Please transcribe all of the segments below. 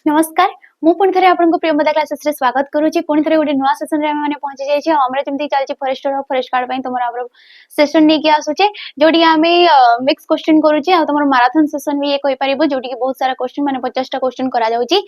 नमस्कार मु पुणी थे आपन प्रिय मदा क्लासेस रे स्वागत करूची पुणी थे गोटे नुआ सेशन रे माने पहुंची जाय छै हमरे जेमति चलची फॉरेस्टर और फॉरेस्ट गार्ड पई तमरा आबर सेशन ने के आसुचे जोडी आमे मिक्स क्वेश्चन करूची आ तमरा मैराथन सेशन भी ये कहि परिबो जोडी के बहुत सारा क्वेश्चन माने 50 टा क्वेश्चन करा जाउची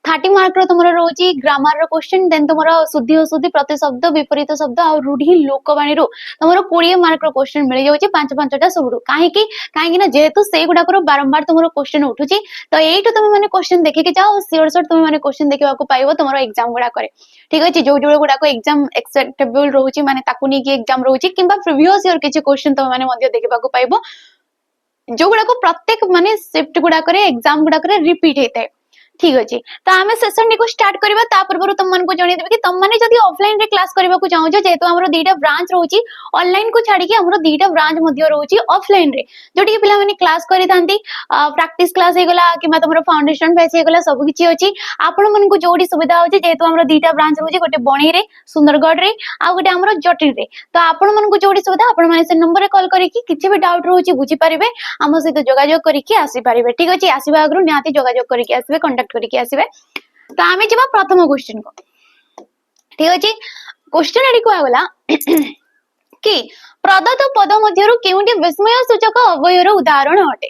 30 मार्क रो तमरा रोची ग्रामर रो क्वेश्चन देन तमरा शुद्धि अशुद्धि प्रति शब्द विपरीत शब्द और रूढ़ी लोकवाणी रो तमरा 20 मार्क रो क्वेश्चन मिल जाउची 5 टा सबडू काहे ना जेहेतु से गुडा को बारंबार तमरा क्वेश्चन उठुची तो एइटो तमे माने क्वेश्चन देखे के जाओ सियोर शॉट तमे माने क्वेश्चन देखिबा को पाइबो तमरो एग्जाम गुडा करे ठीक अछि जो जो गुडा को एग्जाम एक्सेप्टेबल रहउची माने ताकू ní की एग्जाम रहउची किबा प्रीवियस ईयर किछ क्वेश्चन तमे माने मध्ये देखिबा को पाइबो जो गुडा को प्रत्येक माने शिफ्ट गुडा करे एग्जाम गुडा करे रिपीट हेतै ठीक अछि तो आमे सेशन को स्टार्ट करबा ता पूर्व तुम मन को जणी देबे कि तुम माने जदी ऑफलाइन रे क्लास करबा को चाहो जेहेतु हमरो दीटा ब्रांच रहउची ऑनलाइन को छाडी के हमरो दीटा ब्रांच मध्ये रहउची ऑफलाइन रे जोटी के पिला माने क्लास करि थांती प्रैक्टिस क्लास हे गला किमा तमरो फाउंडेशन बेस हे गला सब किछि अछि आपन मन को जोडी सुविधा होची जेहेतु हमरो दीटा ब्रांच रहउची गोटे बणी रे सुंदरगढ़ रे आ गोटे हमरो जटिल रे तो आपन मन को जोडी सुविधा आपन माने से नंबर रे कॉल करी कि किछि भी डाउट रहउची बुझी परिबे हम सहित जोगाजोग करी कि आसी परिबे ठीक अछि आसीबा अग्रु निहाती जोगाजोग करी कि आसीबे कांटेक्ट करी कि आसीबे तो आमे जबा प्रथम क्वेश्चन को ठीक अछि क्वेश्चन एडी को आगला कि प्रदत्त पद मध्यरु केउंटी विस्मय सूचक अवयवर उदाहरण हटे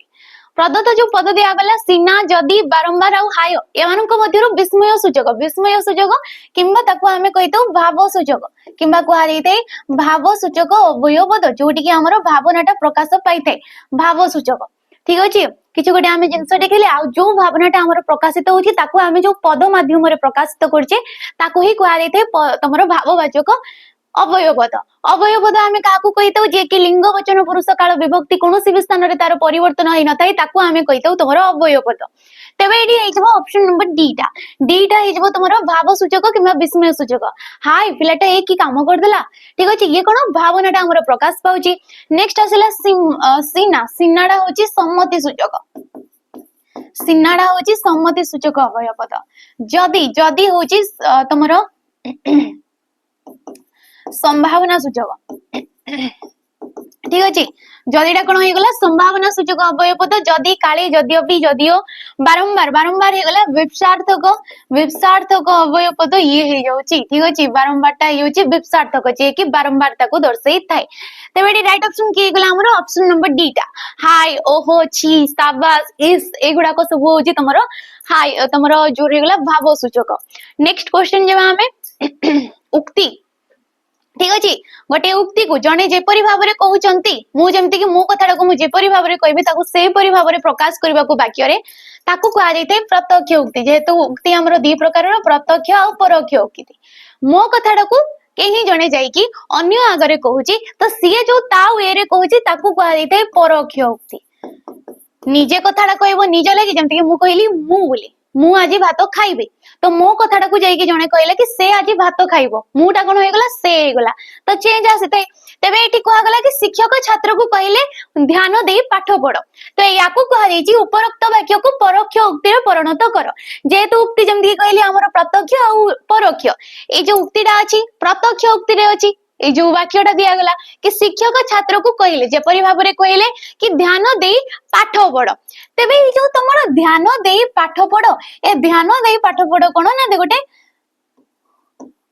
प्रदत्त जो पद दिया गला सीना जदी बारंबार आ हाय एमानक मध्यरु विस्मय सूचक किंबा ताको हमें कहितो भाव सूचक किंबा को हारिते भाव सूचक अवयव पद जोटी कि हमर भावनाटा प्रकाश पाइते भाव सूचक ठीक अछि किछि गोटे आमे जिंस देखले आ जो भावनाटा हमर प्रकाशित होछि ताको आमे जो पद माध्यम रे प्रकाशित करछे ताको ही कुआ देते तमरो भाववाचक अवयव पद आमे काकू कहितो जे कि लिंग वचन पुरुष काल विभक्ति कोनोसी भी स्थान रे तार परिवर्तन होई न थाई ताको आमे कहितो तमरो अवयव पद तेबे एडी हेजबो ऑप्शन नंबर डीटा हेजबो तमरो भाव सूचक किबा विस्मय सूचक हाय पिलाटा एक की काम कर देला ठीक अछि ये कोन भावनाटा हमर प्रकाश पाउची नेक्स्ट आसेला सीनाडा होची सम्मति सूचक सीनाडा होची सम्मति सूचक अवयव पद जदी होची तमरो संभावना सूचक ठीक अछि जदीटा कोन होई गला संभावना सूचक अवयव पद जदी काली जदियोपि जदियो बारंबार हे गला विपसार्थक अवयव पद ये हे जाउची ठीक अछि बारंबारटा हेउची विपसार्थक जे कि बारंबार ताको दर्शाई थाए तेबेडी राइट ऑप्शन की गला हमरो ऑप्शन नंबर डी टा हाय ओहो छी शाबाश इस एगुडा को सब होची तमरो हाय तमरो जो रे गला भाव सूचक नेक्स्ट क्वेश्चन जेबा हमें उक्ति ठीक अछि गोटे उक्ति को जने जेपरि भाबरे कहउचंती मु जेमति कि मो कथाडा को मु जेपरि भाबरे कहबी ताको सेही परि भाबरे प्रकाश करबा को वाक्य रे ताको कहा जायते प्रत्यक्ष उक्ति जेहेतु उक्ति हमरो दी प्रकार रो प्रत्यक्ष और परोक्ष उक्ति मो कथाडा को केही जने जाई कि अन्य आगरे कहउची तो सिए जो ता वे रे कहउची ताको कहा जायते परोक्ष उक्ति निजे कथाडा कहबो निजे लागि जेमति कि मु कहली मु बोली मु आज भात खाइबे तो मो कथाटा को जाई कि जने कहले कि से आज भात खाइबो मुटा कोन होय गला से हे गला तो चेंज आसेते तेबे एठी कहा गला कि शिक्षक छात्र को कहले ध्यान दे पाठ पढ़ तो याकू कहा जाईची उपरोक्त वाक्य को परोक्ष उक्ति रे परिणत कर जेहेतु उक्ति जेमति कहले हमर प्रत्यक्ष और परोक्ष ए जो उक्तिटा अछि प्रत्यक्ष उक्ति रे अछि ए जो वाक्यटा दिया गला कि शिक्षक छात्र को कहले जेपरि भाबरे कहले कि ध्यान दे पाठ पढ़ तेबे ए जो तमरो ध्यान दे पाठ पढ़ ए ध्यान दे पाठ पढ़ कोन ना दे गोटे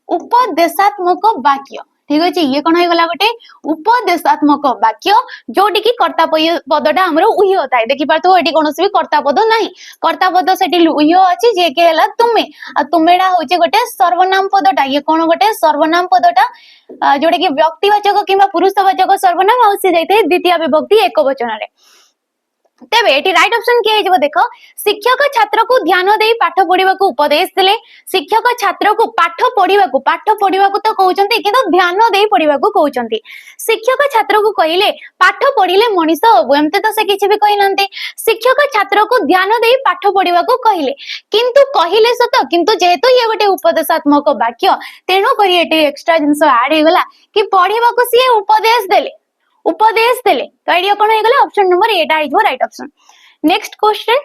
उपदेशात्मक वाक्य ठीक अछि ये कोन होय गला गोटे उपदेशात्मक वाक्य जोटी की कर्ता पदटा हमरो उही होता है देखि पातो एटी कोनोसी भी कर्ता पद नाही कर्ता पद सेटी उही अछि जे के हला तुमे आ तुमेडा होचे गोटे सर्वनाम पदटा ये कोन गोटे सर्वनाम पदटा जोटे की व्यक्तिवाचक किबा पुरुषवाचक सर्वनाम आ से जाइते द्वितीय विभक्ति एक वचन रे तेबे एटी राइट ऑप्शन के हेजबो देखो शिक्षक छात्र को ध्यान देई पाठ पढिबा को उपदेश देले शिक्षक छात्र को पाठ पढिबा को तो कहउचंती किंतु ध्यान देई पढिबा को कहउचंती शिक्षक छात्र को कहिले पाठ पढिले मनीष होबो एमते तो से किछि भी कहि नंते शिक्षक छात्र को ध्यान देई पाठ पढिबा को कहिले किंतु कहिले सत किंतु जेहेतु ये गोटे उपदेशात्मक वाक्य तेनो करी एटी एक्स्ट्रा जिंस ऐड हे गला कि पढिबा को सिए उपदेश देले तो आइडिया कोन हे गला ऑप्शन नंबर 8 आइजो राइट ऑप्शन नेक्स्ट क्वेश्चन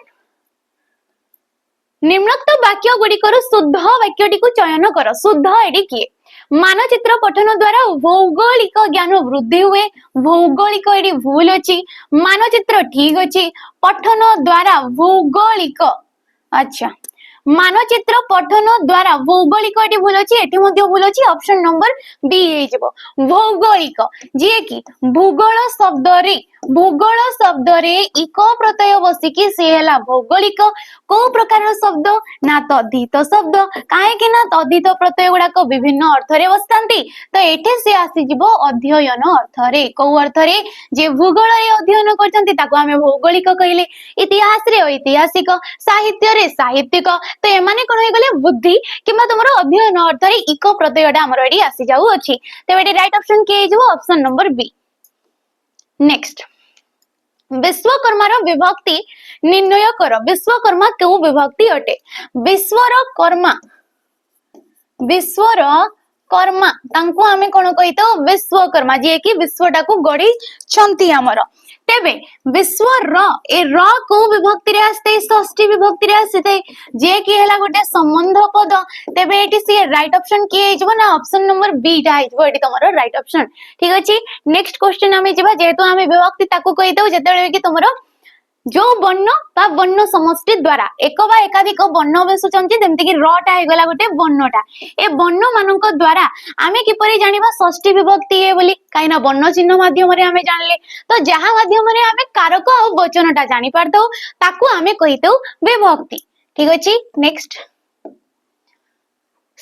निम्नोक्त वाक्य गुडी कर शुद्ध वाक्यटी को चयन कर शुद्ध एडी किए मानचित्र पठन द्वारा भौगोलिक ज्ञान वृद्धि हुए भौगोलिक एडी भूल अछि मानचित्र ठीक अछि पठन द्वारा भौगोलिक अच्छा मानचित्र पठन द्वारा भौगोलिक एटी भूल अछि एटी मध्ये भूल अछि ऑप्शन नंबर बी हे जबो भौगोलिक जे कि भूगोल शब्द रे इको प्रत्यय बसिकी से हला भौगोलिक को प्रकार शब्द ना तद्धित शब्द काहे कि ना तद्धित प्रत्यय गुडा को विभिन्न अर्थ रे बसतांती तो एठे से आसी जिवो अध्ययन अर्थ रे को अर्थ रे जे भूगोल रे अध्ययन करछंती ताको हमें भौगोलिक कहिले इतिहास रे ऐतिहासिक साहित्य रे साहित्यिक तो एमाने कोन होय गले बुद्धि किबा तुमरो अध्ययन अर्थ रे इको प्रत्ययटा हमर एडी आसी जाऊ अछि तो एडी राइट ऑप्शन के हिजो option number B next Vishwakarma रो विभक्ति निर्णय कर विश्वकर्मा केउ विभक्ति अटे विश्वर कर्मा तांको हमें कोन कहितो विश्वकर्मा जे कि विश्वटा को गड़ी छंती हमर तेबे विश्व र को विभक्ति रे आस्ते षष्ठी विभक्ति रे आस्ते जे कि हैला गोटे संबंध पद तेबे एटी सी राइट ऑप्शन के हिजबो ना ऑप्शन नंबर बी टा हिजबो एटी तमरो राइट ऑप्शन ठीक अछि नेक्स्ट क्वेश्चन हमें जेबा जेहेतु हमें विभक्ति ताको कहितो जेतेबे कि तमरो जो वर्ण बा वर्ण समष्टि द्वारा एक बा एकाधिक वर्ण बेसुचंती जेमति कि रटा हे गला गोटे वर्णटा ए वर्ण मानक द्वारा आमे किपरि जानिबा षष्ठी विभक्ति हे बोली काइना वर्ण चिन्ह माध्यम रे आमे जानले तो जहा माध्यम रे आमे कारक आ वचनटा जानि पारतौ ताकू आमे कहितौ विभक्ति ठीक अछि नेक्स्ट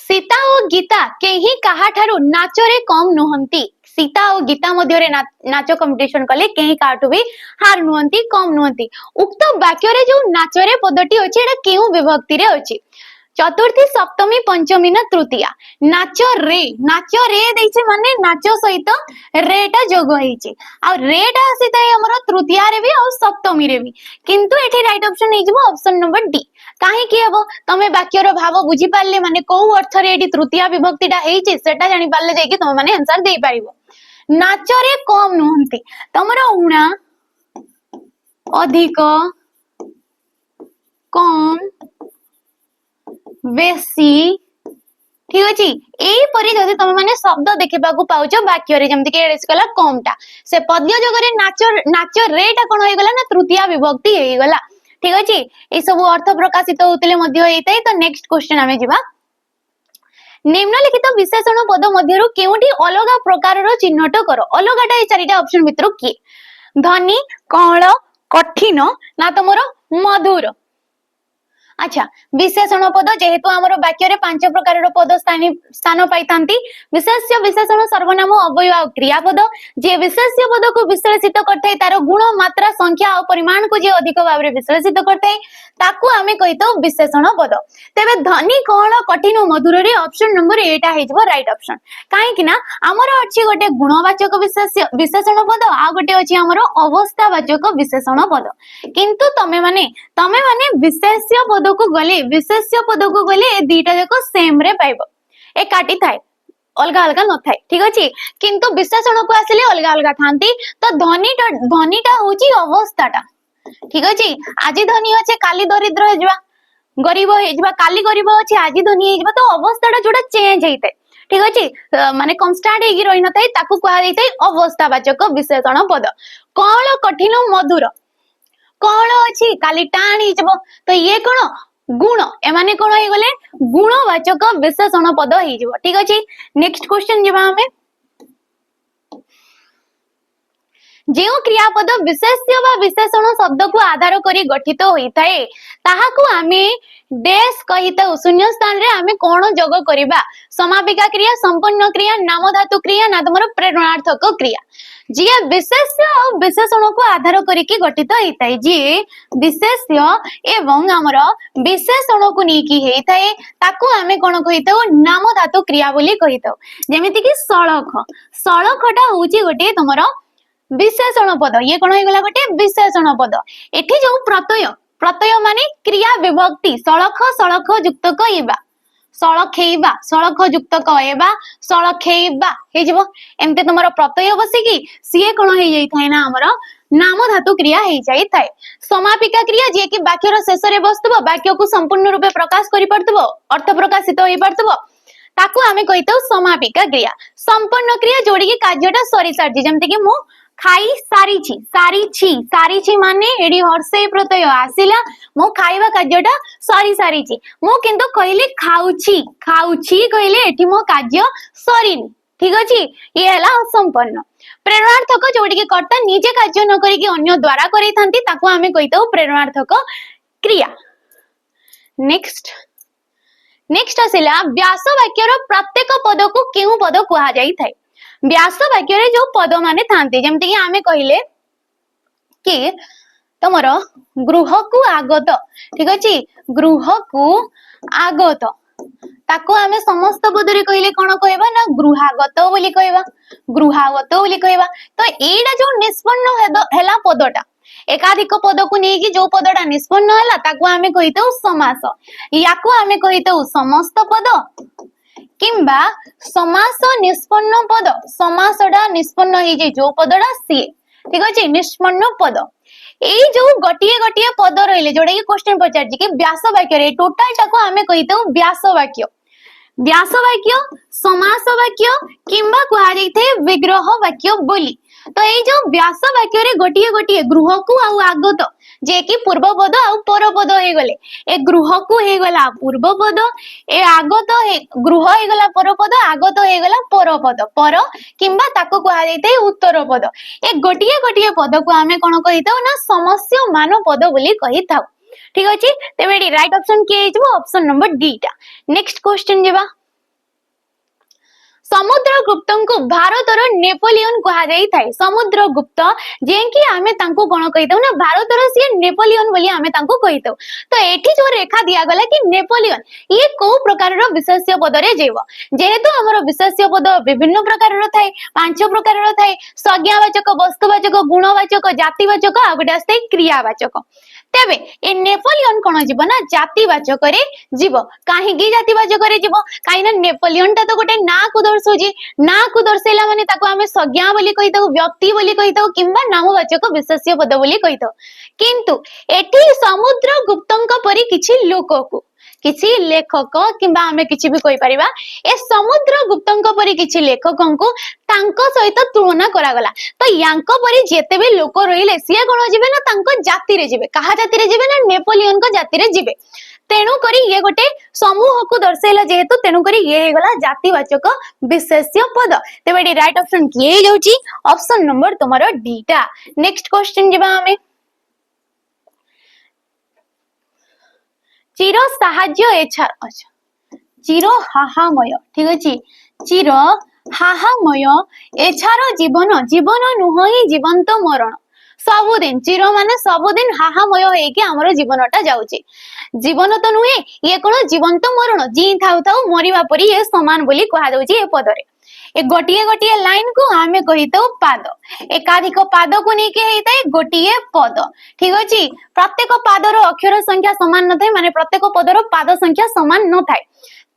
सीता और गीता केही काहा ठारू नाचरे कम नुहंती सीता और गीता मध्य रे नाच कंपटीशन कले केही काटू भी हार नुहंती कम नुहंती उक्त वाक्य रे जो नाचरे पदटी अछि एटा केउ विभक्ति रे अछि चतुर्थी सप्तमी पंचमी ना तृतीया नाच रे दैछे माने नाच सहित रेटा जोग होईचे आ रेटा आसीता हमर तृतीया रे भी और सप्तमी रे भी किंतु एठी राइट ऑप्शन हे जबो ऑप्शन नंबर डी काहे कि हबो तमे वाक्य रो भाव बुझी पारले माने को अर्थ रे एठी तृतीया विभक्तिटा हेइचे सेटा जानि पारले जाय कि तमे माने आंसर देई पारिबो नाच रे कम नुहंती तमरो उणा अधिक कम बेसी ठीक अछि एई परि जदि तमे माने शब्द देखिबा को पाउछो वाक्य रे जेमति के एस कला कमटा से पद्य जगह रे नाच रेटा कोन होई गला ना तृतीया विभक्ति हेई गला ठीक अछि ए सब अर्थ प्रकाशित होतले मध्य हेइतै तो नेक्स्ट क्वेश्चन हमें जिबा निम्नलिखित विशेषण पद मध्यरु केउटी अलगा प्रकार रो चिन्हट करो अलगाटा ए चारिटा ऑप्शन भितरु की धनी कळ कठिन ना तमरो मधुर अच्छा विशेषण पद जेहेतु हमर वाक्य रे पांच प्रकार पद स्थान पाइतांती विशेष्य विशेषण सर्वनाम अव्यय और क्रियापद जे विशेष्य पद को विश्लेषित करथाय तार गुण मात्रा संख्या और परिमाण को जे अधिक भाव रे विश्लेषित करथाय ताकू हमें कहितो विशेषण पद तेबे धनी कळ कठिन मधुर रे ऑप्शन नंबर 8 आ हेजबो राइट ऑप्शन काहे कि ना हमर अछि गोटे गुणवाचक विशेषण पद आ गोटे अछि हमर अवस्थावाचक विशेषण पद किंतु तमे माने विशेष्य पद को गले विशेष्य पद को गले ए दीटा जाको सेम रे पाइबो ए काटी थाए अलगा अलगा न थाए ठीक अछि किंतु विशेषण को आसिले अलगा अलगा थांती तो धनीटा होची अवस्थाटा ठीक अछि आजि धनी अछि काली दरिद्र हेजबा गरीब हेजबा काली गरीब अछि आजि धनी हेजबा तो अवस्थाटा जोटा चेंज हेइते ठीक अछि माने कांस्टेंट हेगी रहि न थाए ताकू कहा दैते अवस्थावाचक विशेषण पद कळ कठिन मधुर कळ अछि काली टाणी जब तो ये कोन गुण एमाने कोन होई गले गुणवाचक विशेषण पद हेई जबो ठीक अछि नेक्स्ट क्वेश्चन जेबा हमें जेउ क्रियापद विशेष्य वा विशेषण शब्द को आधार करी गठित होई थाए ताहाकू हमें डेस कहितो शून्य स्थान रे हमें कोन जोग करिबा समापिका क्रिया संपन्न क्रिया नाम धातु क्रिया ना तमरो प्रेरणार्थक क्रिया जे विशेष्य और विशेषण को आधार करिके गठित होई थाए जे विशेष्य एवं हमर विशेषण को नेकी हेई थाए ताकू हमें कोन कहितो नाम धातु क्रिया बोली कहितो जेमिति कि सळखटा होची गोटे तमरो विशेषण पद ये कोन होई गला गोटे विशेषण पद एठी जो प्रत्यय माने क्रिया विभक्ति सळख युक्त कइबा सळखेइबा सळख युक्त कइबा सळखेइबा हे जबो एमते तमरो प्रत्यय बसिकी सीए कोन हेई जाई थाए ना हमरो नाम धातु क्रिया हेई जाई थाए समापिका क्रिया जे कि वाक्यर शेष रे बसतबो वाक्य को संपूर्ण रूपे प्रकाश करि परतबो अर्थ प्रकाशित होई परतबो ताकू हमें कहितो समापिका क्रिया संपूर्ण क्रिया जोड़ी के कार्यटा सरी सारजी जेमते कि मु खाई सारी सारी माने एडी हर्षे प्रत्यय आसिला मो खाइबा कार्यटा सरी सारी मो किंतु कहले खाउची कहले एठी मो कार्य सरीनी ठीक अछि ये हला असंपन्न प्रेरणार्थक जोडी के कर्ता निजे कार्य न करी कि अन्य द्वारा करै थांती ताको आमे कहितो प्रेरणार्थक क्रिया नेक्स्ट आसिला व्यास वाक्यर प्रत्येक पद को केउ पद कुहा जाई थाए व्यास वाक्य रे जो पद माने थांती जेमति कि आमे कहिले कि तमर गृह को आगत ठीक अछि गृह को आगत ताको आमे समस्त पद रे कहिले कोन कहबा ना गृहागत बोली कहबा तो एडा जो निष्पन्न हेला पदटा एकाधिक पद को नेकी जो पदटा निष्पन्न हला ताको आमे कहितो समास याको आमे कहितो समस्त पद किंबा समास निष्पन्न पद समासडा निष्पन्न हे जे जो पदडा सी ठीक अछि निष्पन्न पद एई जो गटिए पद रहिले जोडा कि क्वेश्चन पचार कि व्यास वाक्य रे टोटल टाको आमे कहितो व्यास वाक्य समास वाक्य किंबा कुहा जाइथे विग्रह वाक्य बोली तो ये जो व्यास वाक्य रे गोटिए गृह को आउ आगत जे कि पूर्व पद आउ पर पद हे गले ए गृह को हे गला पूर्व पद ए आगत हे गृह हे गला पर पद आगत हे गला पर पद पर किंबा ताको कुहा जाइते उत्तर पद ए गोटिए पद को आमे कोन कहिताउ ना समस्य मान पद बोली कहिताउ ठीक अछि तेबे राइट ऑप्शन के हिजबो ऑप्शन नंबर डी टा नेक्स्ट क्वेश्चन जेबा समुद्रगुप्त को भारतर नेपोलियन कहा जाई थाए समुद्रगुप्त जे कि आमे तांको कोन कहितौ ना भारतर से नेपोलियन बोली आमे तांको कहितौ तो एठी जो रेखा दिया गला कि नेपोलियन ये को प्रकार रो विशेष्य पद रे जेबो जेहेतु हमर विशेष्य पद विभिन्न प्रकार रो थाए पांच प्रकार रो थाए संज्ञावाचक वस्तुवाचक गुणवाचक जातिवाचक आ गुडा से क्रियावाचक तेबे ए नेपोलियन कोन जीव ना जातिवाचक रे जीव काहे की जातिवाचक रे जीव काहे ना नेपोलियन ता तो गोटे ना को दर्शोजी ना को दर्शैला माने ताको आमे संज्ञा बोली कहितो व्यक्ति बोली कहितो किंबा नामवाचक विशेष्य पद बोली कहितो किंतु एठी समुद्रगुप्तंक परि किछि लोक को किछि लेखक किंबा आमे किछि भी कहि परिबा ए समुद्रगुप्तंक परि किछि लेखकन को तांको सहित तुलना करा गला तो यांको परि जेते भी लोक रहिले सिया कोन जिवे ना तांको जाति रे जिवे कहा जाति रे जिवे ना नेपोलियन को जाति रे जिवे तेणु करी ये गोटे समूह को दर्शैला जेहेतु तेणु करी ये हे गला जातिवाचक विशेष्य पद तेबे राइट ऑप्शन किए जाउची ऑप्शन नंबर तुम्हारा डी टा नेक्स्ट क्वेश्चन जेबा हमें चिर साहाय्य एछा अच्छा चिर हाहामय ठीक अछि चिर हाहामय एछार जीवन नुहई जीवंत मरण सबुदिन चिर माने सबुदिन हाहामय हेकि हमर जीवनटा जाउची जीवन तो नुहे ये कोन जीवंत मरण जी थाउ थाउ मरिबा परी ये समान बोली कहा जाउची ए पदरे ए गोटिए लाइन को आमे कहितो पाद एकाधिक पाद को नेके हेइताय गोटिए पद ठीक अछि प्रत्येक पादर अक्षर संख्या समान न थाय माने प्रत्येक पदर पाद संख्या समान न थाय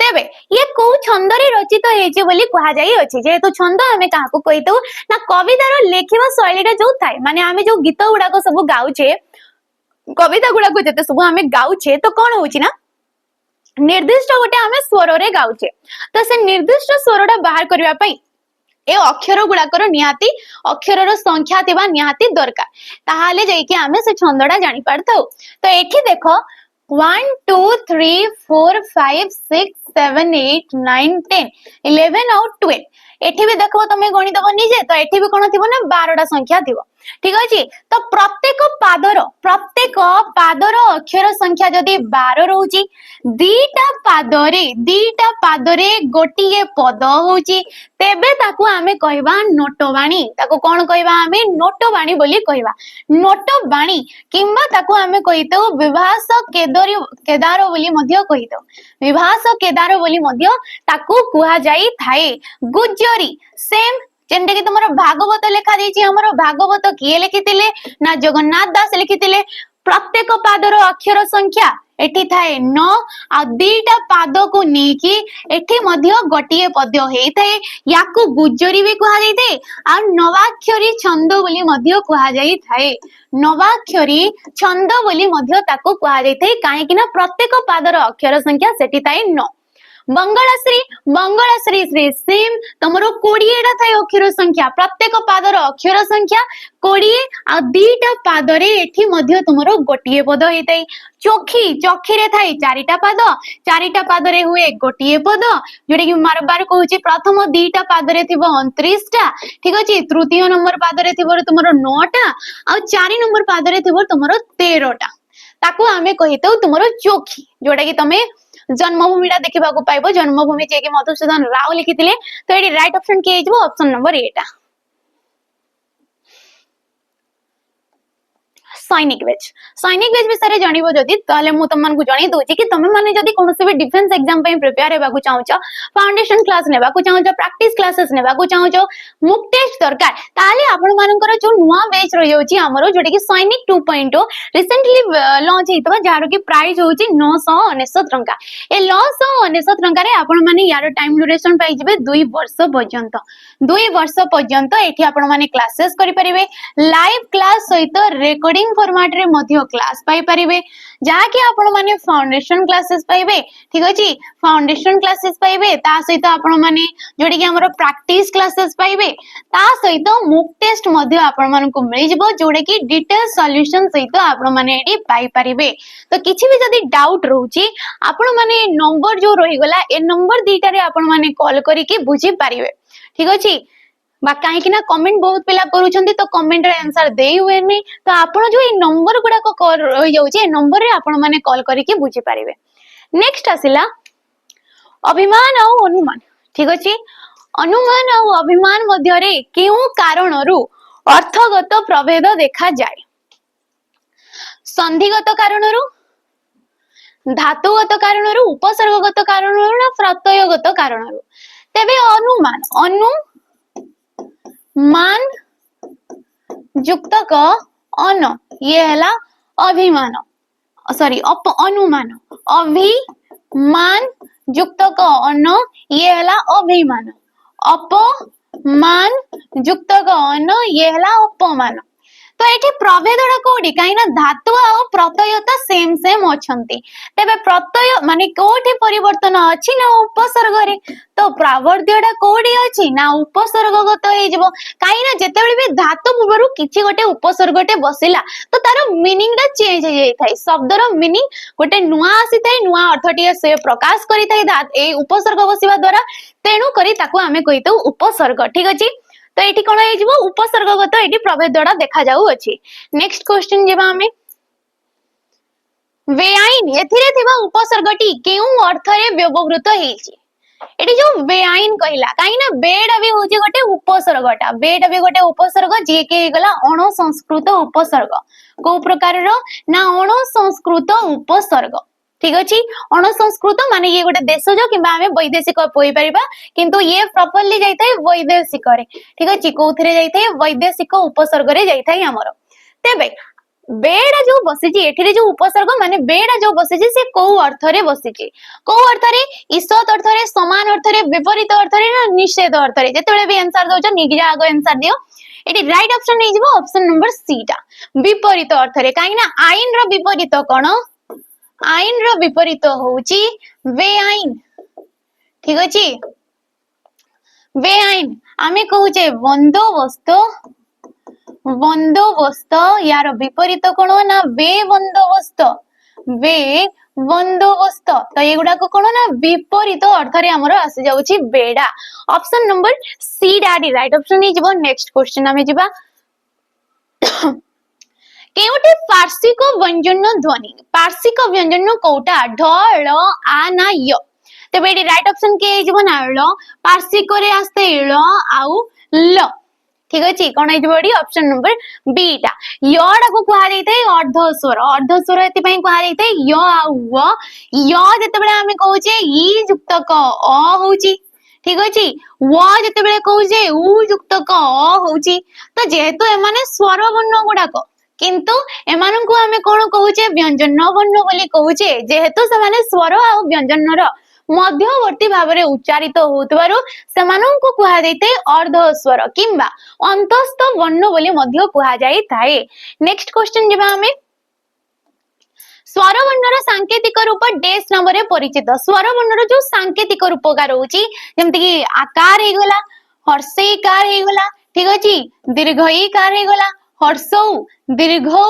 तेबे ये को छंद रे रचित हेचे बोली कहा जाई अछि जेहेतु छंद आमे काहा को कहितो ना कवितार लेखिबा शैलीटा जो थाय माने आमे जो गीत गुडा को सब गाउछे कविता गुडा को जते सब आमे गाउछे तो कोन होची ना निर्दिष्ट गोटे आमे स्वर रे गाउछे तो से निर्दिष्ट स्वरटा बाहर करबा पई ए अक्षर गुडाकर निहाती अक्षर रो संख्या थिबा निहाती दरकार ताहाले जाई कि आमे से छंदडा जानि पारथौ तो एठी देखो 1 2 3 4 5 6 7 8 9 10 11 और 12 एठी भी देखो तमे गणित बनी जे तो एठी भी कोन थिबो ना 12टा संख्या थिबो ठीक अछि तो प्रत्येक पादर अक्षर संख्या जदी 12 रहउची दीटा पादरे गोटिए पद होउची तेबे ताकू आमे कहबा नोटबाणी ताकू कोन कहबा आमे नोटबाणी बोली कहबा नोटबाणी किंबा ताकू आमे कहितो विभास केदार बोली मध्य कहितो विभास केदार बोली मध्य ताकू कुहा जाई थाए गुज्जरी सेम जेंटा कि तुमरो भागवत लेखा देछि हमरो भागवत किए लिखितिले ना जगन्नाथ दास लिखितिले प्रत्येक पादर अक्षर संख्या एठी थाए 9 आ दीटा पाद को नेकी एठी मध्य गोटिए पद्य हेई थाए याकू गुज्जरी भी कहा जाई थाए आ नवाक्षरी छंद बोली मध्य कहा जाई थाए नवाक्षरी छंद बोली मध्य ताको कहा जाई थाए काहे कि ना प्रत्येक पादर अक्षर संख्या सेठी थाए 9 बंगलाश्री बंगलाश्री श्री सेम तुमरो 20 टा थाए अक्षर संख्या प्रत्येक पादर अक्षर संख्या 20 आ दीटा पादरे एठी मध्य तुमरो गोटिए पद हेतै चोखी चोखी रे थाए चारिटा पादरे हुए गोटिए पद जोडे कि बार कहूची प्रथम दीटा पादरे थिबो 29 टा ठीक अछि तृतीय नंबर पादरे थिबो तुमरो 9 टा आ 4 नंबर पादरे थिबो तुमरो 13 टा ताको आमे कहितौ तुमरो चोखी जोडा कि तमे जन्मभूमिटा देखा पाइब जन्मभूमि जे कि मधुसूदन राव लिखिथिले तो एटी राइट ऑप्शन के हिजबो ऑप्शन नंबर 8 सैनिक बेज विषय जानिबो जदि ताले मु तमन को जणी दोची कि तमे माने जदि कोनोसे भी डिफेंस एग्जाम पे प्रिपेयर हेबा को चाहूचो फाउंडेशन क्लास नेबा को चाहूचो प्रैक्टिस क्लासेस नेबा को चाहूचो मुक टेस्ट दरकार ताले आपण मानकर जो नुवा बैच रहि जाउची हमरो जोटे कि सैनिक 2.0 रिसेंटली लॉन्च हेतबा जार कि प्राइस होउची 999 टंका ए 999 टंका रे आपण माने यार टाइम ड्यूरेशन पाइ जिवे 2 वर्ष पर्यंत एठी आपण माने क्लासेस करि परिबे लाइव क्लास सहित रेकॉर्डिंग फॉर्मेट रे मध्य क्लास पाई परिबे जाके आपण माने फाउंडेशन क्लासेस पाइबे ठीक अछि फाउंडेशन क्लासेस पाइबे ता सहित आपण माने जोडी कि हमरो प्रैक्टिस क्लासेस पाइबे ता सहित मुक टेस्ट मध्य आपण मान को मिल जिवो जोडे कि डिटेल सॉल्यूशन सहित आपण माने एडी पाई परिबे तो किछि भी जदी डाउट रहउची आपण माने नंबर जो रहि गला ए नंबर दीटा रे आपण माने कॉल करी कि बुझी परिबे ठीक अछि बा काहे कि ना कमेंट बहुत पिला करूछंती तो कमेंट रे आंसर देई हुए नहीं तो आपण जो ए नंबर गुडा को रहि जाउची ए नंबर रे आपण माने कॉल करी कि बुझी परिबे नेक्स्ट आसिला अभिमान और अनुमान ठीक अछि अनुमान और अभिमान मध्य रे केउ कारणरू अर्थगत प्रभेद देखा जाय संधिगत कारणरू धातुगत कारणरू उपसर्गगत कारणरू ना प्रत्ययगत कारणरू तेबे अनुमान मान युक्त क अन ये हला अभिमान सॉरी अनुमान अभिमान युक्त क अन ये हला अभिमान अपमान युक्त क अन ये हला अपमान तो एठी प्रभेदटा कोडी काइना धातु आ प्रत्यय त सेम अछंती तेबे प्रत्यय माने कोठी परिवर्तन अछि ना उपसर्ग रे तो प्रावर्ध्यटा कोडी अछि ना उपसर्गगत हे जबो काइना जेतेबेले भी धातु पूर्वरु किछि गोटे उपसर्गटे बसिला तो तार मीनिंग टा चेंज हे जाय थाई शब्दर मीनिंग गोटे नुवा आसी थाई नुवा अर्थटी से प्रकाश करि थाई ए उपसर्ग बसिबा द्वारा तेनु करी ताको आमे कहितौ उपसर्ग ठीक अछि तो एठी कोन हे जिवो उपसर्गगत एठी प्रभेदटा देखा जाउ अछि नेक्स्ट क्वेश्चन जेबा हमें वेआईन एथिरे थिबा उपसर्गटी केउ अर्थ रे व्यवहृत हेछि एठी जो वेआईन कहिला काई ना बेड भी होछि गोटे उपसर्गटा बेड भी गोटे उपसर्ग जे के गला अण संस्कृत उपसर्ग को प्रकार रो ना अण संस्कृत उपसर्ग ठीक अछि अण संस्कृत माने ये गोटे देशज किबा हमें वैदेशिक होई परिबा किंतु ये प्रॉपर्ली जाई थाई वैदेशिक रे ठीक अछि कोथरे जाई थाई वैदेशिक उपसर्ग रे जाई थाई हमरो तेबे बेडा जो बसिची एठिरे जो उपसर्ग माने बेडा जो बसिची से को अर्थ रे बसिची को अर्थ रे ईसत अर्थ रे समान अर्थ रे विपरीत अर्थ रे ना निषेध अर्थ रे जेतेबेले भी आंसर दोछ निगिरा आगो आंसर दियो एटी राइट ऑप्शन नै जिवो ऑप्शन नंबर सी टा विपरीत अर्थ रे काई ना आईन रो विपरीत कोन आईन रो विपरीत होउची बेआईन ठीक अछि बेआईन आमे कहूचे बंदोबस्त यार विपरीत कोन ना बेबंदोबस्त तो एगुडा को कोन ना विपरीत अर्थ रे हमर आसी जाउची बेडा ऑप्शन नंबर सी डाडी राइट ऑप्शन नै जिवो नेक्स्ट क्वेश्चन आमे जिबा केउटे पार्श्विक व्यंजन ध्वनि पार्श्विक व्यंजन कोटा ढ ळ आ ना य तबे एडी राइट ऑप्शन के जिवो ना ळ पार्श्विक रे आस्ते ळ आउ ल ठीक अछि कोन हे जिवो एडी ऑप्शन नंबर बी टा यडा को कहा जाइते अर्ध स्वर एति पई कहा जाइते य आ व य जते बेले हमें कहूचे ई युक्त क अ होउची ठीक अछि व जते बेले कहूचे उ युक्त क अ होउची तो जेहेतु ए माने स्वर वर्ण गुडा को किंतु एमान को हमें कोन कहूचे व्यंजन वर्ण बोली कहूचे जेहेतु से माने स्वर आ व्यंजन रो मध्यवर्ती भाव रे उच्चारित होतबारु सेमानन को कहा जाइते अर्ध स्वर किंबा अंतस्थ वर्ण बोली मध्य कहा जाई थाए नेक्स्ट क्वेश्चन जेबा हमें स्वरवर्णर सांकेतिक रूप डेस नाम रे परिचित स्वरवर्णर जो सांकेतिक रूपकार होची जेमति कि आकार हे गला हर्षईकार हे गला ठीक अछि दीर्घईकार हे गला हर्षौ दीर्घौ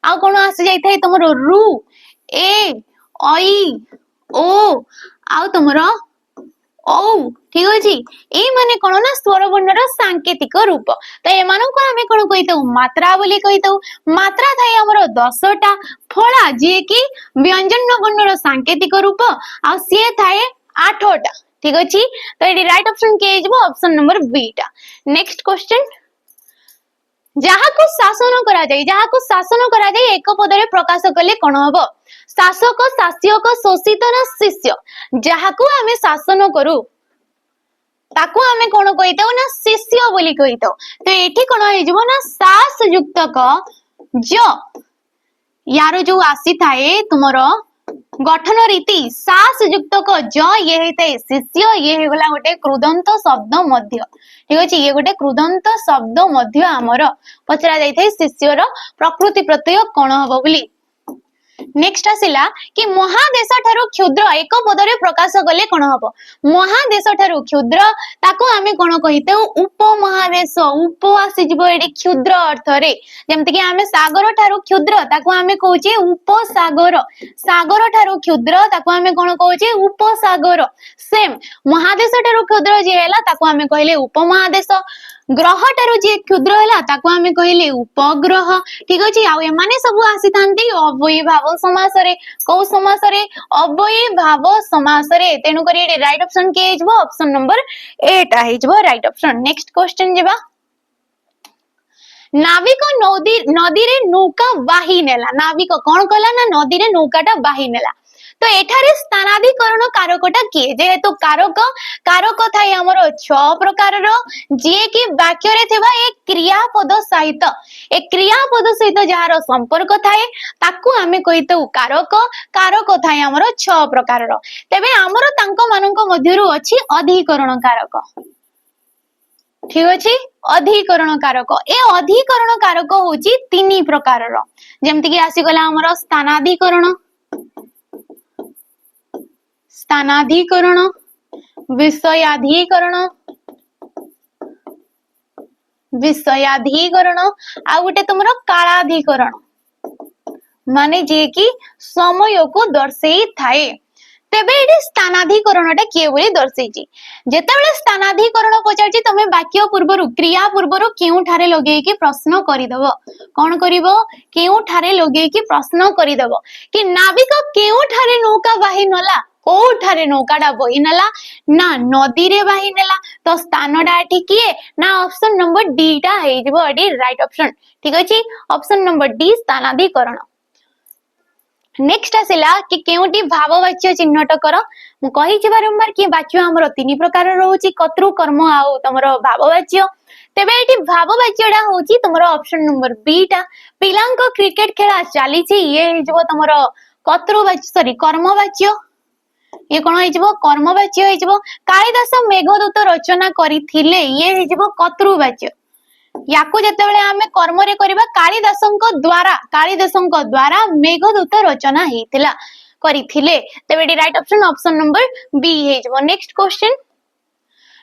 आ कोन आसी जाई थाई तमरो रु ए ओई ओ आ तमरो ओ ठीक अछि ए माने कोन ना स्वर वर्णर सांकेतिक रूप तो एमानन को हमें कोन कहितौ मात्रा बोली कहितौ मात्रा थाई हमरो 10टा फळा जे कि व्यंजन वर्णर सांकेतिक रूप आ से थाए 8टा ठीक अछि तो एडी राइट ऑप्शन के जेबो ऑप्शन नंबर बी टा नेक्स्ट क्वेश्चन शासन करा जाय एक पदरे प्रकाश कले कोन हबो शासक शासक शोषित ना शिष्य जाहाकू हमें शासन करू ताकू हमें कोन कहितौ ना शिष्य बोली कहितौ तो एठी कोन हे जबो ना सास युक्त क ज यारो जो आसी थाए तुमरो गठन रीति सास युक्त क ज ये हेते शिष्य ये हेगला गोटे कृदंत शब्द मध्य ठीक अछि ये गोटे कृदंत शब्द मध्य हमर पचरा जाई थे शिष्यर प्रकृति प्रत्यय कोन हबो बोली नेक्स्ट आसिला कि महादेश ठारू क्षुद्र एक पदरे प्रकाश कले कोन हबो महादेश ठारू क्षुद्र ताको हमें कोन कहिते उपमहादेश उप आसी जिवो एडी क्षुद्र अर्थ रे जेमति कि हमें सागर ठारू क्षुद्र ताको हमें कहूचे उपसागर सागर ठारू क्षुद्र ताको हमें कोन कहूचे उपसागर सेम महादेश ठारू क्षुद्र जे हैला ताको हमें कहले उपमहादेश ग्रह ठारू जे क्षुद्र हैला ताको हमें कहले उपग्रह ठीक अछि आ एमाने सब आसी थांती अव्ययी भाव समास रे को समास रे अव्ययी भाव समास रे तेनु करी एडी राइट ऑप्शन के हिजबो ऑप्शन नंबर 8 आ हिजबो राइट ऑप्शन नेक्स्ट क्वेश्चन जेबा नाविक नदी रे नौका बाही नेला नाविक कोन कला ना नदी रे नौकाटा बाही नेला तो एठारे स्थानाधिकरण कारकटा किए जेहेतु कारक कारक थाई हमर 6 प्रकार रो जे कि वाक्य रे थिबा एक क्रियापद सहित जहार संपर्क थाए ताकू हमें कहितौ कारक कारक थाई हमर 6 प्रकार रो तबे हमर तांको मानक मध्यरु अछि अधिकरण कारक ठीक अछि अधिकरण कारक ए अधिकरण कारक होची 3 प्रकार रो जेमति कि आसी गला हमर स्थानाधिकरण विषयाधिकरण आ गोटे तुमरो कालाधिकरण माने जे कि समय को दर्शई थाए तेबे एडी स्थानाधिकरणटा किए बोली दर्शैची जेतेबेले स्थानाधिकरण पचारची तमे वाक्य पूर्वरु क्रिया पूर्वरु केउ ठारे लगेई कि प्रश्न करि दबो कोन करिवो केउ ठारे लगेई कि प्रश्न करि दबो कि नाविक केउ ठारे नौका बाही नला को ठारे नौकाटा बही नला ना नदी रे बाही नेला तो स्थानडा एठी किए ना ऑप्शन नंबर डी टा हे जबो एडी राइट ऑप्शन ठीक अछि ऑप्शन नंबर डी स्थानाधिकरण नेक्स्ट आसिला कि केउटी भाववाच्य चिन्हट कर मु कहि छि बारंबार कि वाच्य हमर 3 प्रकार रहउची कर्तृ कर्म आउ तमरो भाववाच्य तेबे एठी भाववाच्यडा होची तमरो ऑप्शन नंबर बी टा पिलांको क्रिकेट खेला चाली छि ये जबो तमरो कर्तृवाच्य सॉरी कर्मवाच्य ये कोन हिजबो कर्मवाच्य हिजबो कालिदास मेघदूत रचना करिथिले ये हिजबो कर्तृवाच्य याकू जेतेबेले हमें कर्म रे करबा कालिदासंक द्वारा मेघदूत रचना हेतिला करिथिले तेबे राइट ऑप्शन नंबर बी हेजबो नेक्स्ट क्वेश्चन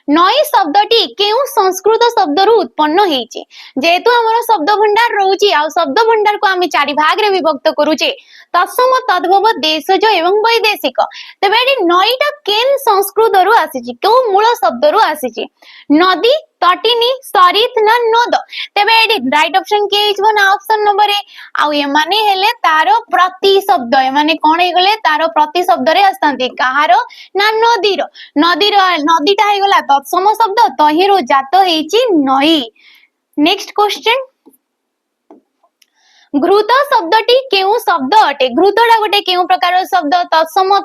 नई शब्दटी केउ संस्कृत शब्द रु उत्पन्न हेची जेहेतु हमर शब्द भंडार रहउची आ शब्द भंडार को हमें 4 भाग रे विभक्त करूचे तत्सम तद्भव देशज एवं वैदेशिक तबे एडी नईटा केन संस्कृत रु आसीची को मूल शब्द रु आसीची नदी तटिनी सरित ना नद तबे एडी राइट ऑप्शन के हिजबो ना ऑप्शन नंबर ए आ ये माने हेले तारो प्रति शब्द ए माने कोन हे गले तारो प्रति शब्द रे आस्तांती कहारो ना नदीर नदीटा हे गला तत्सम शब्द तहिरो जात हेची नई नेक्स्ट क्वेश्चन घृत शब्दटी केउ शब्द अटे घृतडा गोटे केउ प्रकार शब्द तत्सम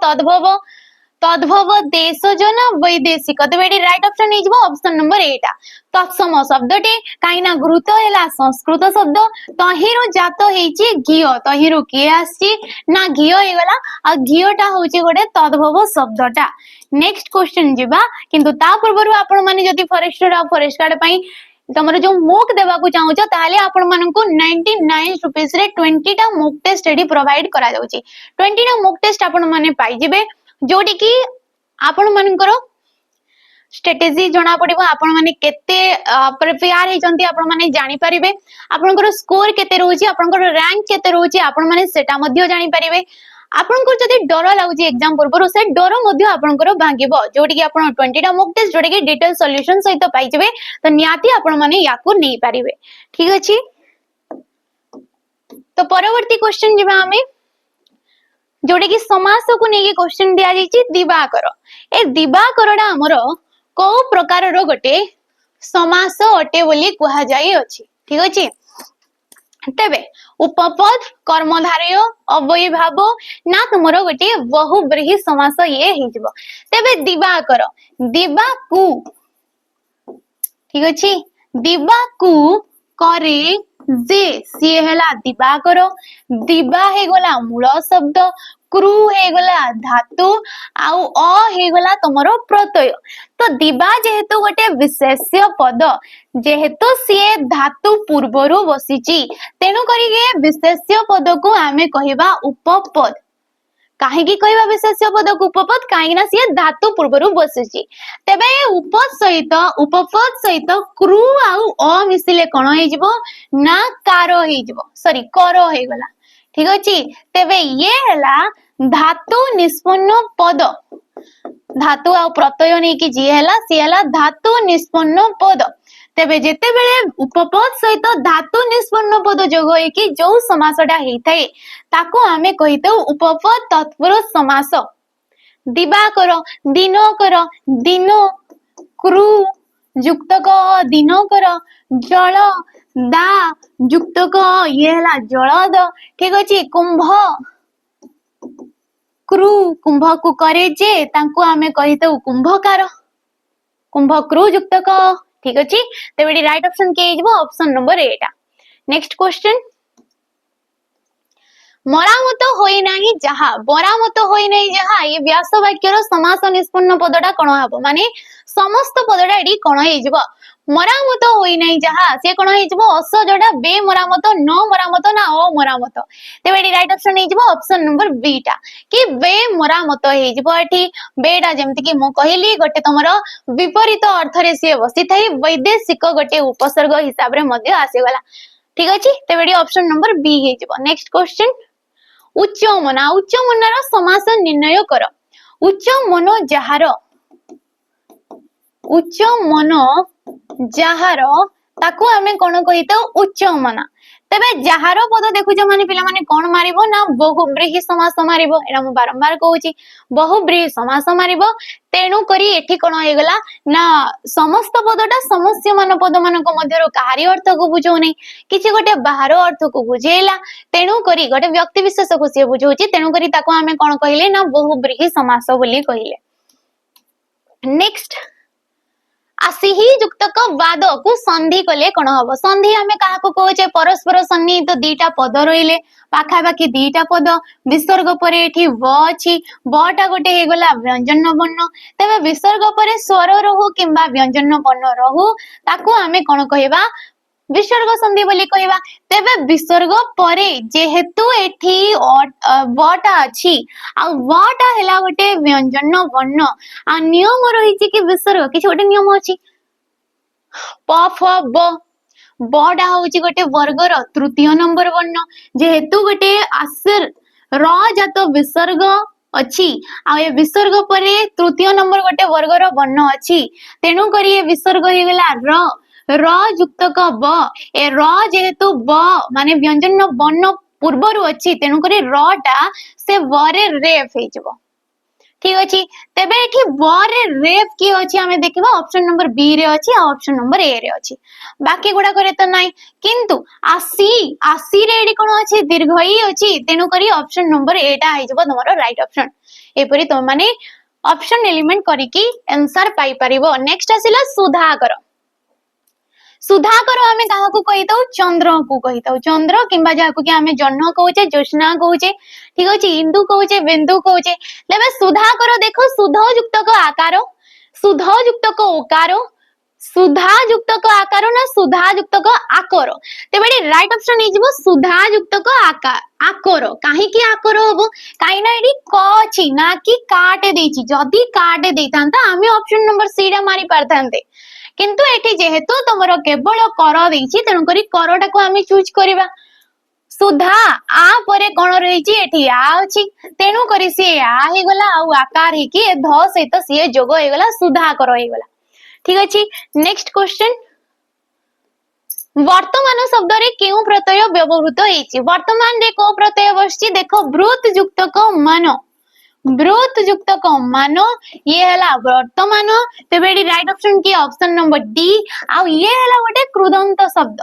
तद्भव देशजन वैदेशिक तबे एडी राइट ऑप्शन हिजबो ऑप्शन नंबर 8 तत्सम शब्दटी काइना घृत हैला संस्कृत शब्द तहिरो जात हेची घियो तहिरो के आसी ना घियो हे गला आ घियोटा होची गोटे तद्भव शब्दटा नेक्स्ट क्वेश्चन जिबा किंतु ता पूर्वरु आपण माने जदी फॉरेस्ट कार्ड पई तमर जो मोक देवा को चाहूछ ताले आपण माननको 99 रुपीस रे 20 टा मोक टेस्ट रेडी प्रोवाइड करा जाउची 20 टा मोक टेस्ट आपण माने पाई जिबे जोटी की आपण मानकर स्ट्रेटेजी जना पड़िबो आपण माने केते प्रिपेयर हे जंती आपण माने जानि परिबे आपनकर स्कोर केते रहउची आपनकर रैंक केते रहउची आपण माने सेटा मध्ये जानि परिबे आपनकर जदि डर लागुची एग्जाम पूर्व से डर मध्ये आपनकर भांगिबो जोटी कि आपण 20 टा मॉक टेस्ट जोटी कि डिटेल सॉल्यूशन सहित पाई जिवे तो नियाती आपण माने याको नै परिबे ठीक अछि। तो परवर्ती क्वेश्चन जिबा हमें जोटी कि समास को नेकी क्वेश्चन दिया जाईची दिवाकर ए दिवाकरडा हमर को प्रकार रो गोटे समास अटे बोली कुहा जाई अछि ठीक अछि। तेबे उपपद कर्मधारय अव्ययभाव ना तुमरो गोटे बहुब्रीहि समास ये हिजबो तेबे दिवाकर दिवाकु ठीक अछि दिवाकु करे जे सी हेला दिवाकर दिवा हे गला मूल शब्द क्रू हे गला धातु आउ अ हे गला तमरो प्रत्यय तो दिवा जेहेतु गोटे विशेष्य पद जेहेतु सी धातु पूर्वरु बसीची तेनु करिके विशेष्य पद को आमे कहिबा उपपद काहे की कहिबा विशेष्य पद को उपपद काहे ना सी धातु पूर्वरु बसीची तेबे उपपद सहित क्रू आउ अ मिसिले कोन हे जिवो ना कार हे जिवो सॉरी कर हे गला ठीक अछि। तेबे ये हला धातु निष्पन्न पद धातु आ प्रत्यय नै कि जे हला सी हला धातु निष्पन्न पद तेबे जेते बेले उपपद सहित धातु निष्पन्न पद जोग होई कि जो समासटा हेई थाए ताको आमे कहितो उपपद तत्पुरुष समास दिवाकर दिनकर दिनो क्रू युक्त क दिनकर जल दा युक्त क ये हला जलद ठीक अछि। कुंभ क्रू कुंभ को करे जे तांको आमे कहितो कुंभकार कुंभ क्रू युक्त क ठीक अछि। तेबेडी राइट ऑप्शन के इजबो ऑप्शन नंबर 8 नेक्स्ट क्वेश्चन मरामत होई नाही जहा मरामत होई नाही जहा ये व्यास वाक्यर समास निष्पन्न पदटा कोन हबो माने समस्त पदटा एडी कोन हेजिबो मरामत होई नाही जहा से कोन हेजिबो असजडा बे मरामत न मरामत ना अ मरामत तेबेडी राइट ऑप्शन हेजिबो ऑप्शन नंबर बी टा कि बे मरामत हेजिबो एठी बेडा जेमति कि मो कहिली गोटे तमरो विपरीत अर्थ रे से बसी थाई वैदेशिक गोटे उपसर्ग हिसाब रे मध्ये आसी गला ठीक अछि। तेबेडी ऑप्शन नंबर बी हेजिबो नेक्स्ट क्वेश्चन उच्च मनर समास निर्णय कर उच्च मन जहार ताकू आमे कोन कहितो उच्च मना तबे जहार पद देखुछ माने पिला माने कोन मारिबो ना बहुब्रीहि समास मारिबो एरा मु बारंबार कहूची बहुब्रीहि समास मारिबो तेनु करी एठी कोन हे गला ना समस्त पदटा समस्य मान पद मान को मध्यरो कार्य अर्थ को बुझो नै किछि गोटे बाहर अर्थ को बुझेला तेनु करी गोटे व्यक्ति विशेष को से बुझौची तेनु करी ताको आमे कोन कहिले ना बहुब्रीहि समास बोली कहिले। नेक्स्ट आसिही युक्त क बाद को संधि कले कोन हबो संधि हमें काहा को कहूचे परस्पर सन्निहित तो दीटा पद रहिले पाखा बाकी दीटा पद विसर्ग परे एठी व अछि व टा गोटे हे गला व्यंजन वर्ण तबे विसर्ग परे स्वर रहू किंबा व्यंजन वर्ण रहू ताको हमें कोन कहबा विसर्ग संधि बोली कहबा तेबे विसर्ग परे जेहेतु एठी व टा अछि आ व टा हेला गोटे व्यंजन वर्ण आ नियम रहिछि कि विसर्ग किछ गोटे नियम अछि प फ ब बडा होची गोटे वर्गर तृतीय नंबर वर्ण जेहेतु गोटे आसर र जात विसर्ग अछि आ ए विसर्ग परे तृतीय नंबर गोटे वर्गर वर्ण अछि तेनु करी ए विसर्ग हे गेला र युक्त क ब ए र जेहेतु ब माने व्यंजन वर्ण पूर्वरु अछि तेनु करी र टा से व रे रेफ हे जबो ठीक अछि। तेबे एठी व रे रेफ की अछि हमें देखिबा ऑप्शन नंबर बी रे अछि आ ऑप्शन नंबर ए रे अछि बाकी गुडा करे त नाही किंतु आसी रे एडी कोन अछि दीर्घ ई अछि तेनु करी ऑप्शन नंबर ए टा हे जबो तमरो राइट ऑप्शन एपरि त माने ऑप्शन एलिमेंट करी की आंसर पाई परिबो। नेक्स्ट आसिला सुधाकर सुधाकर हमें कहा को कहितो चंद्र को कहितो चंद्र किंबा जाको कि हमें जन्म कहूचे ज्योत्स्ना कहूचे ठीक अछि इंदु कहूचे बिंदु कहूचे लेबे सुधाकर देखो सुध युक्त को आकार सुध युक्त को उकार सुधा युक्तक आकार ना सुधा युक्तक आकर तेबे राइट ऑप्शन हे सुधा युक्तक आकार आकर कहीं आकर हम कहीं ना ये क अच्छी ना कि काटे देछि जदि काटे देथांता आमे ऑप्शन नंबर सी रा मारी पारथांते किंतु एठी जेहेतु तमरो केवल कर देछि तेनु करी करटा को आमे चूज करबा सुधा आ परे कोन रहिछि एठी आ अछि तेनु करी सी आ हे गला आ आकार हे कि ध सहित सी जोग हे गला सुधा कर हे गला ठीक अछि नेक्स्ट क्वेश्चन वर्तमान शब्द रे केउ प्रत्यय व्यवहृत हेछि वर्तमान रे को प्रत्यय बसछि देखो ब्रूत युक्तक मान ब्रूत युक्तक मान ये हला वर्तमान तेबे राइट ऑप्शन की ऑप्शन नंबर डी आ ये हला गोटे कृदंत शब्द